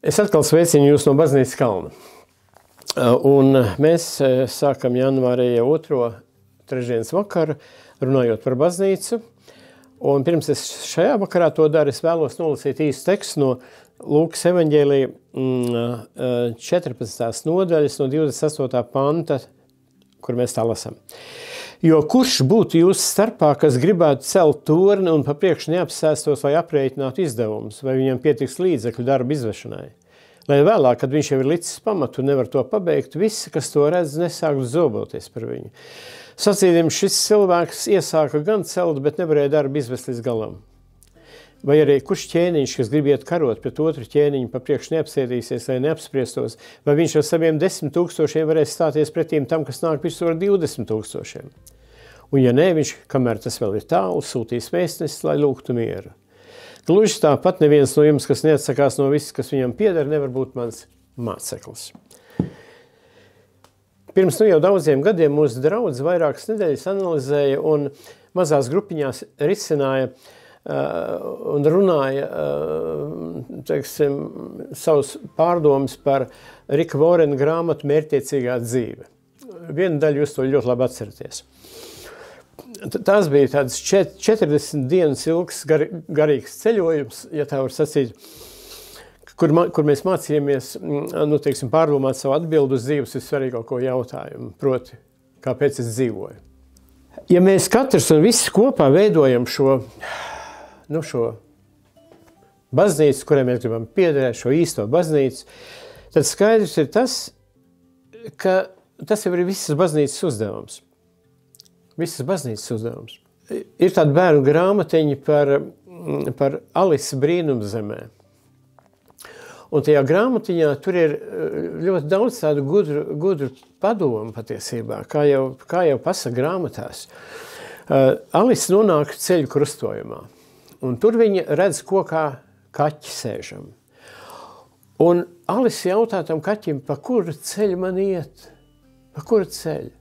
Es atkal sveicinu jūs no Baznīcas kalna. Un mēs sākam janvārī jau otro trešdienas vakaru, runājot par baznīcu. Un pirms es šajā vakarā to daru, es vēlos nolasīt īstu tekstu no Lūkas evaņģēlija 14. nodaļas no 28. panta, kur mēs tā lasām. Jo kurš būtu jūsu starpā, kas gribētu celt torni un pa priekšu neapsēstos, lai aprēķinātu izdevumus, vai viņam pietiks līdzekļu darba izvešanai? Lai vēlāk, kad viņš jau ir licis pamatu un nevar to pabeigt, visi, kas to redz, nesāktu zoboties par viņu. Sacīdiem, šis cilvēks iesāka gan celt, bet nevarēja darbu izvest līdz galam. Vai arī kurš ķēniņš, kas grib iet karot pret otru ķēniņu, pa priekšu neapsēdīsies, lai neapspriestos, vai viņš ar saviem 10 000 varēs stāties pretīm tam, kas nāk virsū ar 20 000. Un ja nē, viņš, kamēr tas vēl ir tālu, sūtīs vēstnesis, lai lūgtu mieru. Gluži tāpat neviens no jums, kas neatsakās no viss, kas viņam pieder, nevar būt mans māceklis. Pirms jau daudziem gadiem mūsu draudz vairākas nedēļas analizēja un mazās grupiņās risināja un runāja teiksim, savus pārdomas par Rika Vorena grāmatu Mērķtiecīgā dzīve. Vienu daļu jūs to ļoti labi atceraties. Tās bija tāds 40 dienas ilgs garīgs ceļojums, ja tā var sacīt, kur mēs mācījāmies teiksim, pārdomāt savu atbildu uz dzīves vissvarīgāko jautājumu, proti, kāpēc es dzīvoju. Ja mēs katrs un visi kopā veidojam šo baznīcu, kurai mēs gribam piederēt, šo īsto baznīcu, tad skaidrs ir tas, ka tas jau ir visas baznīcas uzdevums. Visas baznīcas uzdevums. Ir tāda bērnu grāmatiņa par Alisi brīnumzemē. Un tajā grāmatiņā tur ir ļoti daudz tādu gudru padomu patiesībā, kā jau pasaka grāmatās. Alisi nonāk ceļu krustojumā, un tur viņa redz kokā kaķi sēžam. Un Alisi jautā tam kaķim, pa kuru ceļu man iet? Pa kuru ceļu?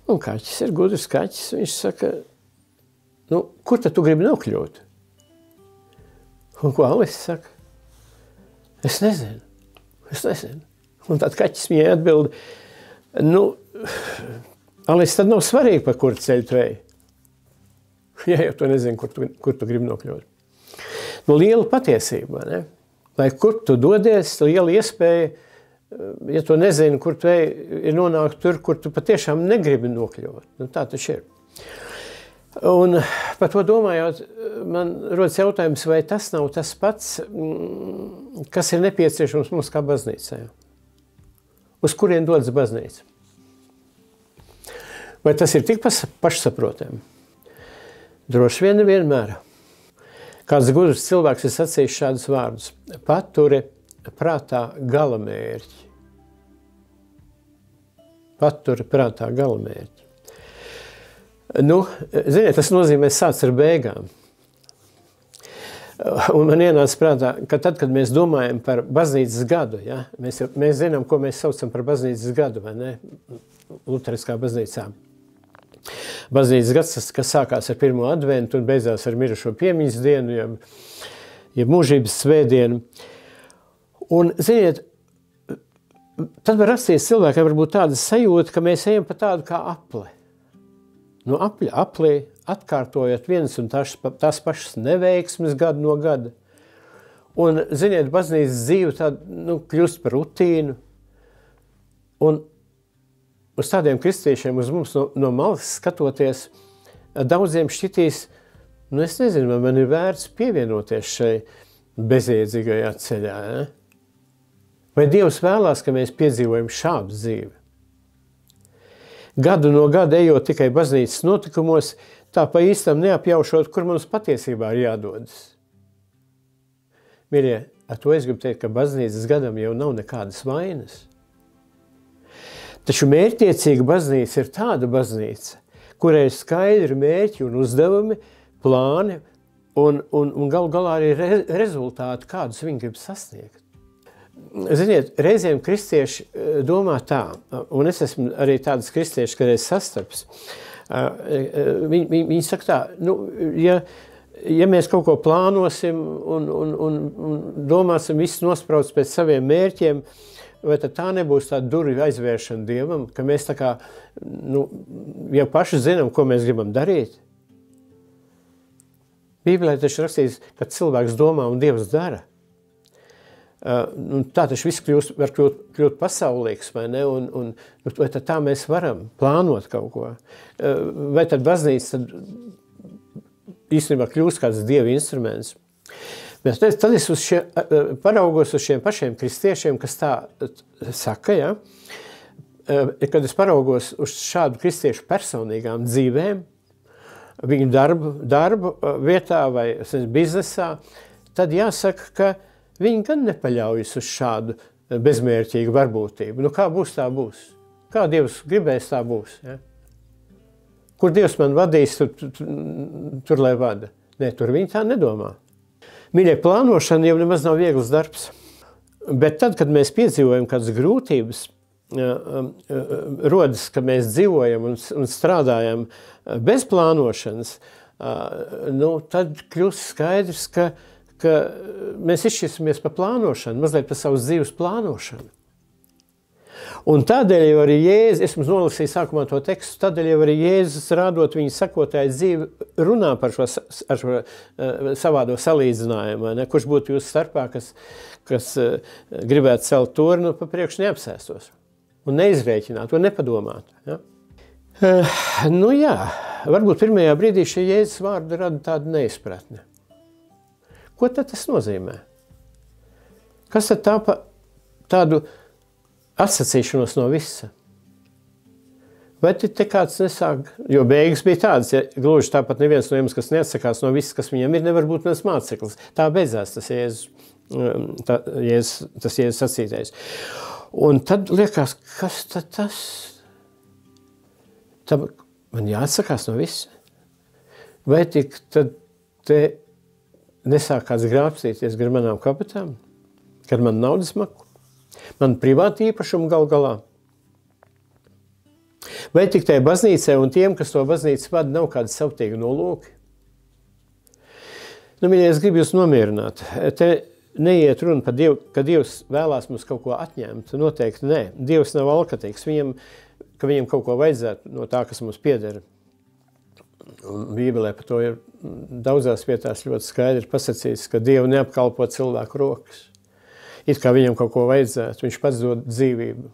Un kaķis ir gudrs kaķis, viņš saka, kur tad tu gribi nokļūt? Un ko Alisi saka? Es nezinu. Un tad kaķis viņai atbild, Alisi, tad nav svarīgi, pa kuru ceļu tu ej. Ja jau tu nezini, kur tu gribi nokļūt. Liela patiesība, ne? Lai kur tu dodies, liela iespēja, ja tu nezini, kur tu ej, ir nonākt tur, kur tu patiešām negribi nokļūt. Tā taču ir. Un par to domājot, man rodas jautājums, vai tas nav tas pats, kas ir nepieciešams mums kā baznīcai? Uz kurien dodas baznīca? Vai tas ir tik pašsaprotami? Droši vien nevienmēr. Kāds gudrs cilvēks ir sacījis šādus vārdus. Paturi prātā galamērķi. Paturi prātā galamērķi. Ziniet, tas nozīmē sāc ar beigām. Un man ienāca prātā, ka tad, kad mēs domājam par baznīcas gadu, ja, mēs zinām, ko mēs saucam par baznīcas gadu, vai ne? Luteriskā baznīcā. Baznīcas gads, kas sākās ar pirmo adventu un beidzās ar mirušo piemiņas dienu, jeb mūžības svētdienu. Un, ziniet, tad var rasties cilvēkiem varbūt tāda sajūta, ka mēs ejam pa tādu kā apli. No aplī atkārtojot vienas un tās pašas neveiksmes gadu no gada. Un, ziniet, baznīcas dzīve tāda, kļūst par rutīnu. Un uz tādiem kristiešiem, uz mums no malas skatoties, daudziem šķitīs, es nezinu, vai man ir vērts pievienoties šai bezjēdzīgajā ceļā, ne? Vai Dievs vēlās, ka mēs piedzīvojam šādu dzīvi? Gadu no gada ejot tikai baznīcas notikumos, tā pa īstam neapjaušot, kur mums patiesībā ir jādodas. Mirie, ar to es gribu teikt, ka baznīcas gadam jau nav nekādas vainas. Taču mērķtiecīga baznīca ir tāda baznīca, kurai ir skaidri mērķi un uzdevumi, plāni un galu galā arī rezultāti, kādus viņi grib sasniegt. Ziniet, reizēm kristieši domā tā, un es esmu arī tādas kristieši, kad es sastaps. Viņi saka tā, ja mēs kaut ko plānosim un domāsim visu nosprauc pēc saviem mērķiem, vai tad tā nebūs tāda durvju aizvēršana Dievam, ka mēs tā kā, jau paši zinām, ko mēs gribam darīt? Bībelē taču rakstīts, ka cilvēks domā un Dievs dara. Tā taču viss var kļūt pasaulīgs, vai ne? Vai tad tā mēs varam plānot kaut ko? Vai tad baznīca tad īstenībā kļūst kāds Dieva instruments? Bet tad es paraugos uz šiem pašiem kristiešiem, kas tā saka, ja? Kad es paraugos uz šādu kristiešu personīgām dzīvēm, viņu darbu vietā vai biznesā, tad jāsaka, ka viņi gan nepaļaujas uz šādu bezmērķīgu varbūtību. Kā būs, tā būs. Kā Dievs gribēs, tā būs. Ja? Kur Dievs man vadīs, tur lai vada. Nē, tur viņi tā nedomā. Mīļie, plānošana jau nemaz nav viegls darbs. Bet tad, kad mēs piedzīvojam kādas grūtības, rodas, ka mēs dzīvojam un strādājam bez plānošanas, tad kļūst skaidrs, ka mēs izšķirsimies par plānošanu, mazliet par savas dzīves plānošanu. Un tādēļ jau arī Jēzus, es mums nolasīju sākumā to tekstu, tādēļ jau arī Jēzus rādot viņa sakotāju dzīvi, runā par šo savādo salīdzinājumu, ne? Kurš būtu jūsu starpā, kas gribētu celt torni, pa priekšu neapsēstos. Un neizrēķināt, un nepadomāt. Ja? Jā, varbūt pirmajā brīdī šie Jēzus vārdi rada tādu neizpratni. Ko tad tas nozīmē? Kas tad tādu atsacīšanos no visa? Vai te kāds nesāk, jo beigas bija tādas, ja gluži tāpat neviens no jums, kas neatsakās no visa, kas viņam ir, nevar būt nes māceklis. Tā beidzās tas Jēzus sacītais. Un tad liekas, kas tad tas? Tad man jāatsakās no visa? Vai tik tad te nesāk kāds grābstīties gar manām kabatām, kad man naudas maku, man privāti īpašumu galā. Vai tik tai baznīcai un tiem, kas to baznīcu vada, nav kādi savtīgi nolūki? Mīļie, es gribu jūs nomierināt. Te neiet runa par Dievu, ka Dievs vēlās mums kaut ko atņemt. Noteikti nē. Dievs nav alkatīgs. Ka viņam kaut ko vajadzētu no tā, kas mums pieder. Un Bībelē par to ir daudzās vietās ļoti skaidri pasacīts, ka Dievu neapkalpo cilvēku rokas. It kā viņam kaut ko vajadzētu, viņš pats dod dzīvību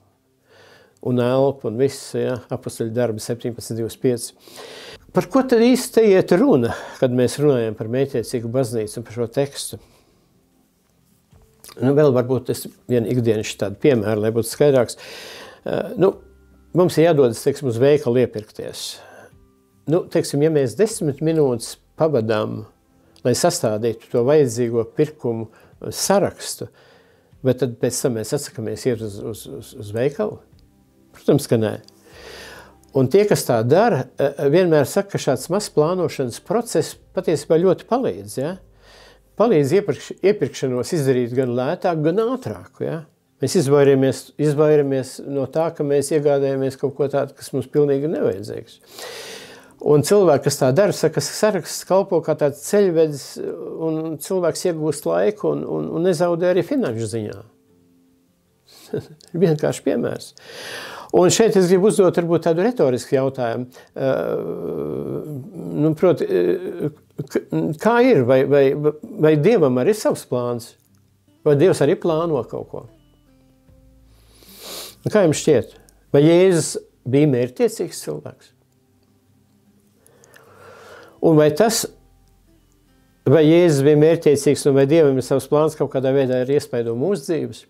un elpu un viss, ja, Apostoļu darbi 17.25. Par ko tad īsti te iet runa, kad mēs runājam par mētiecīgu baznīcu un par šo tekstu? Vēl varbūt es vienu ikdienišu tādu piemēru, lai būtu skaidrāks. Mums ir jādodas, teiksim, uz veikalu iepirkties. Ja mēs 10 minūtes pavadām, lai sastādītu to vajadzīgo pirkumu sarakstu, bet tad pēc tam mēs atsakamies iet uz veikalu? Protams, ka nē. Un tie, kas tā dara, vienmēr saka, ka šāds mazs plānošanas process patiesībā ļoti palīdz. Ja? Palīdz iepirkšanos izdarīt gan lētāk, gan ātrāk. Ja? Mēs izvairamies no tā, ka mēs iegādājamies kaut ko tādu, kas mums pilnīgi nevajadzīgs. Un cilvēki, kas tā dara, saka, ka saraksts kalpo kā tāds ceļvedis, un cilvēks iegūst laiku un nezaudē arī finanšu ziņā. Vienkārši piemērs. Un šeit es gribu uzdot varbūt tādu retorisku jautājumu. Proti, kā ir? Vai Dievam arī ir savs plāns? Vai Dievs arī plāno kaut ko? Kā jums šķiet? Vai Jēzus bija mērķtiecīgs cilvēks? Un vai Jēzus bija mērķtiecīgs un vai Dievam ir savs plāns kaut kādā veidā ir iespaido mūsu dzīves?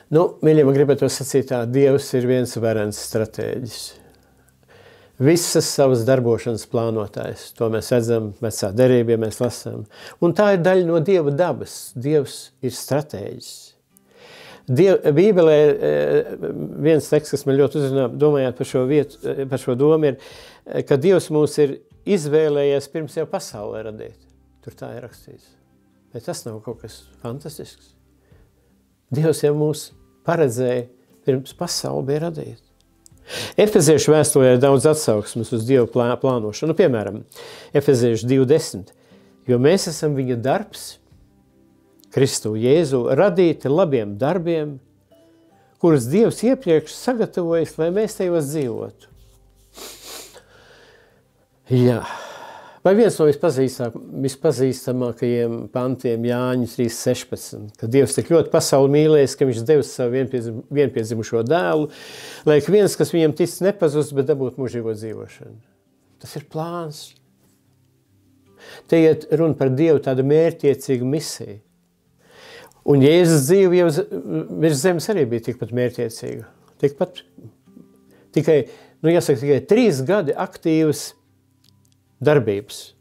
Mīļie, man gribētu sacīt tā, Dievs ir viens varens stratēģis. Visas savas darbošanas plānotājs, to mēs redzam vecā derībā, ja mēs lasām. Un tā ir daļa no Dieva dabas. Dievs ir stratēģis. Bībelē viens teksts, kas man ļoti uzrunā, domājot par šo domu, ir, ka Dievs mūs ir izvēlējies pirms jau pasaulē radīt. Tur tā ir rakstīts. Bet tas nav kaut kas fantastisks. Dievs jau mūs paredzēja pirms pasaule bija radīta. Efeziešu vēstulē ir daudz atsauksmes uz Dievu plānošanu. Piemēram, Efeziešu 2.10. jo mēs esam viņa darbs, Kristu Jēzu, radīti labiem darbiem, kurus Dievs iepriekš sagatavojas, lai mēs tajos dzīvotu. Jā. Vai viens no vispazīstamākajiem pantiem Jāņa 3.16, ka Dievs tik ļoti pasauli mīlējis, ka viņš devis savu vienpiedzimušo dēlu, lai ik viens, kas viņam tic, nepazust, bet dabūt mūžīgo dzīvošanu. Tas ir plāns. Te iet runa par Dievu tādu mērķtiecīgu misiju. Un Jēzus dzīve jau virs zemes arī bija tikpat mērķtiecīga. Tikai 3 gadi aktīvas darbības.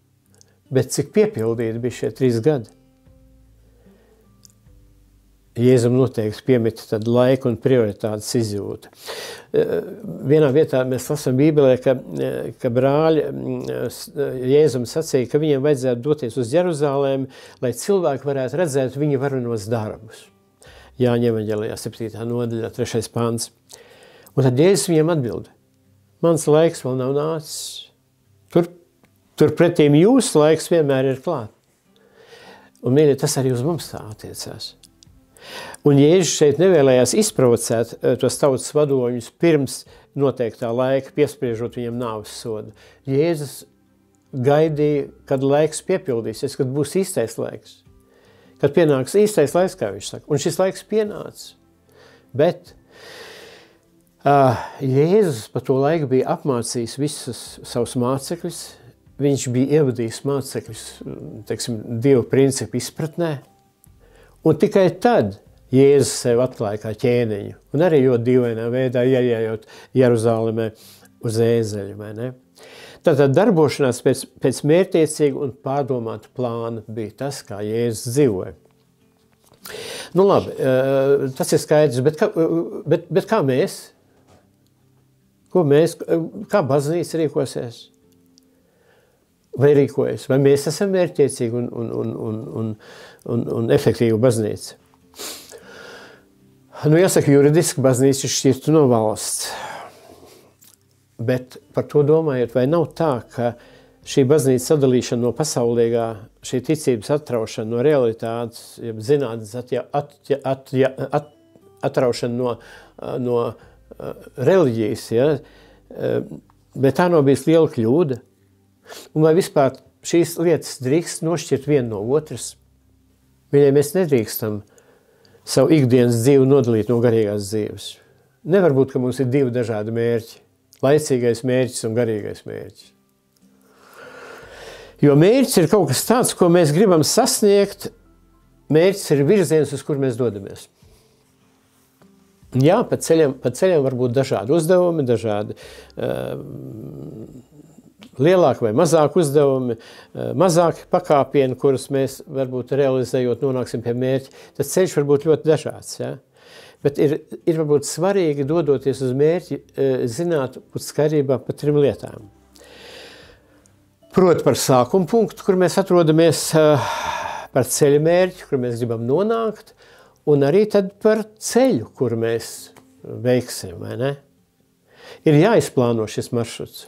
Bet cik piepildīti bija šie 3 gadi? Jēzum noteikti piemita tad laika un prioritātes izjūta. Vienā vietā mēs lasām Bībelē, ka brāļi Jēzum sacīja, ka viņiem vajadzētu doties uz Jeruzalēm, lai cilvēki varētu redzēt viņa varenos darbus. Jāņa evaņģelijā 7. nodaļā 3. pants. Un tad Jēzus viņiem atbild: mans laiks vēl nav nācis. Turpretīm jūsu laiks vienmēr ir klāt. Un, mīļie, tas arī uz mums tā attiecās. Un Jēzus šeit nevēlējās izprovocēt tos tautas vadoņus pirms noteiktā laika, piespriežot viņam nāves sodu. Jēzus gaidīja, kad laiks piepildīsies, kad būs īstais laiks. Kad pienāks īstais laiks, kā viņš saka. Un šis laiks pienāca. Bet Jēzus pa to laiku bija apmācījis visus savus mācekļus. Viņš bija ievadījis mācekļus, teiksim, Dieva principu izpratnē. Un tikai tad Jēzus sev atklāja kā ķēniņu. Un arī ļoti dīvainā veidā ieejot Jeruzalemē uz ēzeļu, vai ne? Tātad darbošanās pēc mērķtiecīga un pārdomāta plāna bija tas, kā Jēzus dzīvoja. Nu labi, tas ir skaidrs, bet kā mēs? Kā baznīca rīkosies? Vai rīkojas? Vai mēs esam mērķtiecīgi un efektīvi baznīca? Nu, jāsaka, juridiski baznīca ir šķirta no valsts. Bet par to domājot, vai nav tā, ka šī baznīca sadalīšana no pasaulīgā, šī ticības atraušana no realitātes, zinātnes atraušana no reliģijas, ja? Bet tā nav bijis liela kļūda? Un vai vispār šīs lietas drīkst nošķirt vienu no otras? Viņai mēs nedrīkstam savu ikdienas dzīvi nodalīt no garīgās dzīves. Nevar būt, ka mums ir 2 dažādi mērķi. Laicīgais mērķis un garīgais mērķis. Jo mērķis ir kaut kas tāds, ko mēs gribam sasniegt. Mērķis ir virziens, uz kur mēs dodamies. Jā, pa ceļam var būt dažādi uzdevumi, dažādi lielāki vai mazāki uzdevumi, mazāki pakāpieni, kurus mēs varbūt realizējot nonāksim pie mērķa. Tas ceļš var būt ļoti dažāds, ja? Bet ir varbūt svarīgi dodoties uz mērķi, zināt būt skaidrībā par 3 lietām. Proti par sākumu punktu, kur mēs atrodamies, par ceļa mērķi, kur mēs gribam nonākt, un arī tad par ceļu, kur mēs veiksim, vai ne? Ir jāizplāno šis maršruts.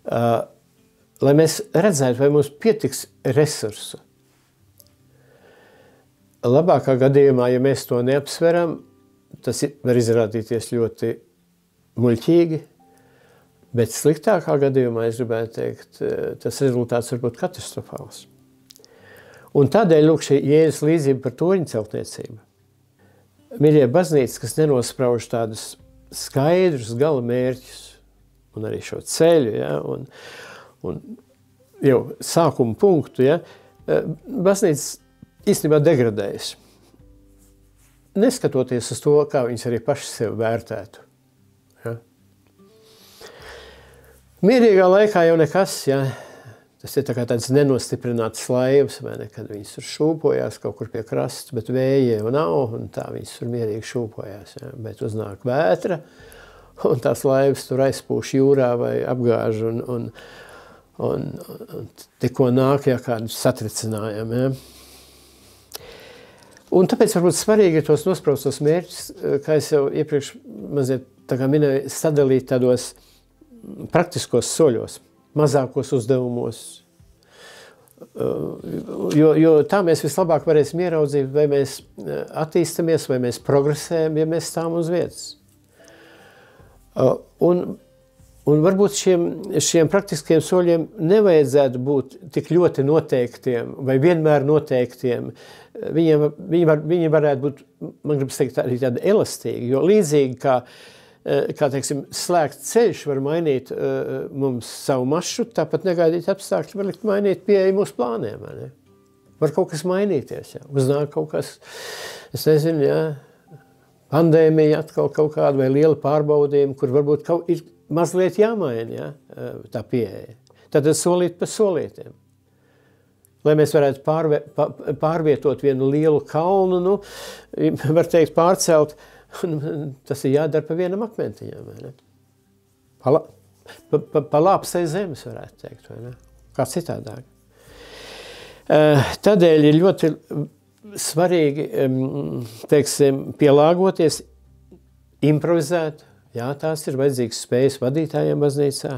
Lai mēs redzētu, vai mums pietiks resursu. Labākā gadījumā, ja mēs to neapsveram, tas var izrādīties ļoti muļķīgi, bet sliktākā gadījumā, es gribētu teikt, tas rezultāts var būt katastrofāls. Un tādēļ, lūk, šī Jēzus līdzība par torņu celtniecību. Mīļie, baznīca, kas nenosprauž tādus skaidrus gala mērķus, un arī šo ceļu, ja, un jau sākuma punktu, ja, baznīca īstenībā degradējas. Neskatoties uz to, kā viņas arī paši sevi vērtētu. Ja. Mierīgā laikā jau nekas, ja, tas ir tā kā tāds nenostiprināts laivas, vai ne, kad viņas tur šūpojās kaut kur pie krasta, bet vēja jau nav, un tā viņas tur mierīgi šūpojās, ja, bet uznāk vētra, un tās laivas tur aizpūš jūrā vai apgāž, un tikko nāk, ja, kādu satricinājumi. Ja. Un tāpēc varbūt svarīgi ir tos nospraustos mērķus, kā es jau iepriekš mazliet tā kā minēju, sadalīt tādos praktiskos soļos, mazākos uzdevumos, Jo tā mēs vislabāk varēsim ieraudzīt, vai mēs attīstamies, vai mēs progresējam, ja mēs stāvam uz vietas. Un varbūt šiem praktiskiem soļiem nevajadzētu būt tik ļoti noteiktiem vai vienmēr noteiktiem. Viņi varētu būt, man gribas teikt, arī tādi elastīgi, jo līdzīgi kā teiksim, slēgt ceļš var mainīt mums savu maršrutu, tāpat negaidīt apstākļi var likt mainīt pieeja mūsu plāniem. Vai ne? Var kaut kas mainīties, jā. Uznāk kaut kas, es nezinu, jā, pandēmija atkal kaut kāda vai liela pārbaudījuma, kur varbūt ir mazliet jāmaina, jā, tā pieeja. Tātad solīt pa solītiem. Lai mēs varētu pārvietot vienu lielu kalnu, var teikt pārcelt, tas ir jādara pa vienam akmentiņam, vai ne? Pa lāpstai zemes, varētu teikt, vai ne? Kā citādāk. Tādēļ ir ļoti svarīgi, teiksim, pielāgoties, improvizēt. Jā, tās ir vajadzīgas spējas vadītājiem baznīcā.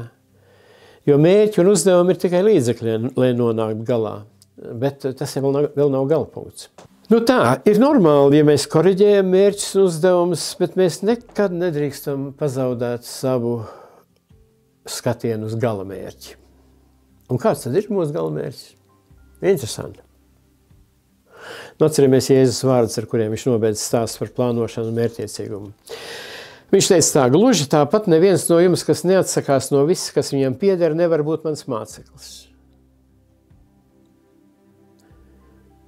Jo mērķi un uzdevumi ir tikai līdzekļi, lai nonāktu galā. Bet tas jau vēl nav galapunkts. Nu tā, ir normāli, ja mēs koriģējam mērķus un uzdevumus, bet mēs nekad nedrīkstam pazaudēt savu skatienu uz gala mērķi. Un kāds tad ir mūsu gala mērķis? Interesanti. Nu, atceramies Jēzus vārdus, ar kuriem viņš nobeidz stāstu par plānošanu un mērķtiecīgumu. Viņš teica tā, gluži tāpat neviens no jums, kas neatsakās no viss, kas viņam pieder, nevar būt mans māceklis.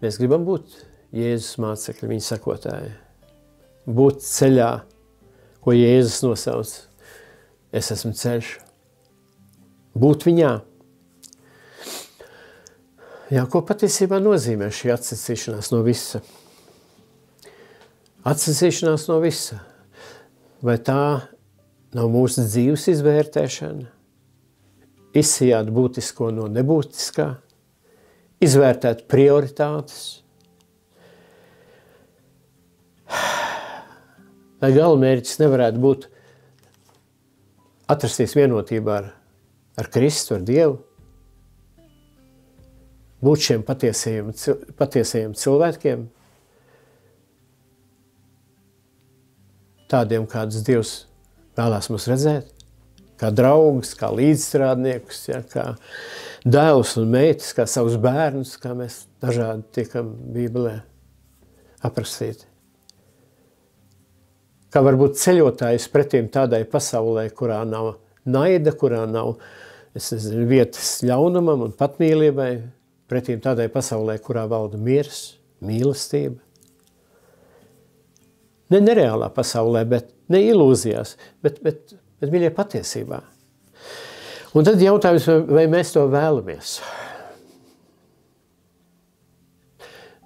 Mēs gribam būt Jēzus mācekļi, viņa sakotāji. Būt ceļā, ko Jēzus nosauc. Es esmu ceļš. Būt viņā. Jā, ko patiesībā nozīmē šī atsacīšanās no visa? Atsacīšanās no visa. Vai tā nav mūsu dzīves izvērtēšana? Izsijāt būtisko no nebūtiskā? Izvērtēt prioritātes? Vai galamērķis nevarētu būt atrasties vienotībā ar Kristu, ar Dievu? Būt šiem patiesajiem cilvēkiem? Tādiem, kādus Dievs vēlās mums redzēt, kā draugus, kā līdzstrādniekus, ja, kā dēlus un meitas, kā savus bērnus, kā mēs dažādi tiekam Bībelē aprakstīti. Kā varbūt ceļotājs pretīm tādai pasaulē, kurā nav naida, kurā nav, es nezinu, vietas ļaunumam un patmīlībai, pretīm tādai pasaulē, kurā valda miers, mīlestība. Ne nereālā pasaulē, ne ilūzijās, bet mīļie patiesībā. Un tad jautājums, vai mēs to vēlamies?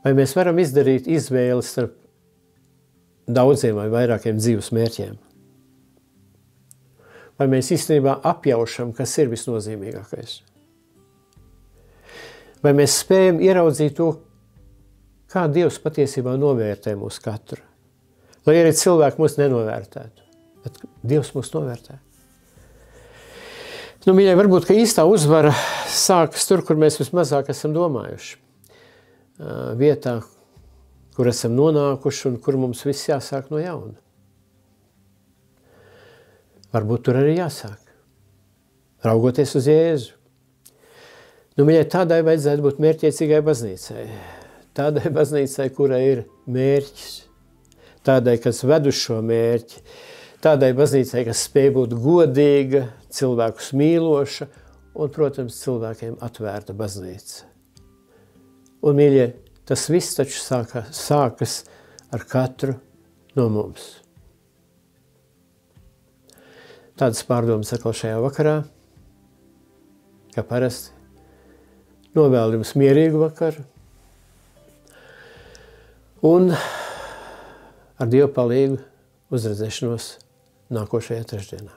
Vai mēs varam izdarīt izvēli starp daudziem vai vairākiem dzīves mērķiem? Vai mēs īstenībā apjaušam, kas ir visnozīmīgākais? Vai mēs spējam ieraudzīt to, kā Dievs patiesībā novērtē mūs katru? Lai arī cilvēki mūs nenovērtētu, bet Dievs mūs novērtē. Nu, mīļai, varbūt, ka īstā uzvara sākas tur, kur mēs vismazāk esam domājuši. Vietā, kur esam nonākuši un kur mums viss jāsāk no jauna. Varbūt tur arī jāsāk, raugoties uz Jēzu. Nu, mīļai, tādai vajadzētu būt mērķtiecīgai baznīcai. Tādai baznīcai, kurai ir mērķis. Tādai, kas ved uz šo mērķi, tādai baznīcai, kas spēj būt godīga, cilvēkus mīloša un, protams, cilvēkiem atvērta baznīca. Un, mīļie, tas viss taču sākas ar katru no mums. Tādas pārdomas atkal šajā vakarā, kā parasti. Novēlu jums mierīgu vakaru un ar Dievu palīgu uzredzēšanos nākošajā trešdienā.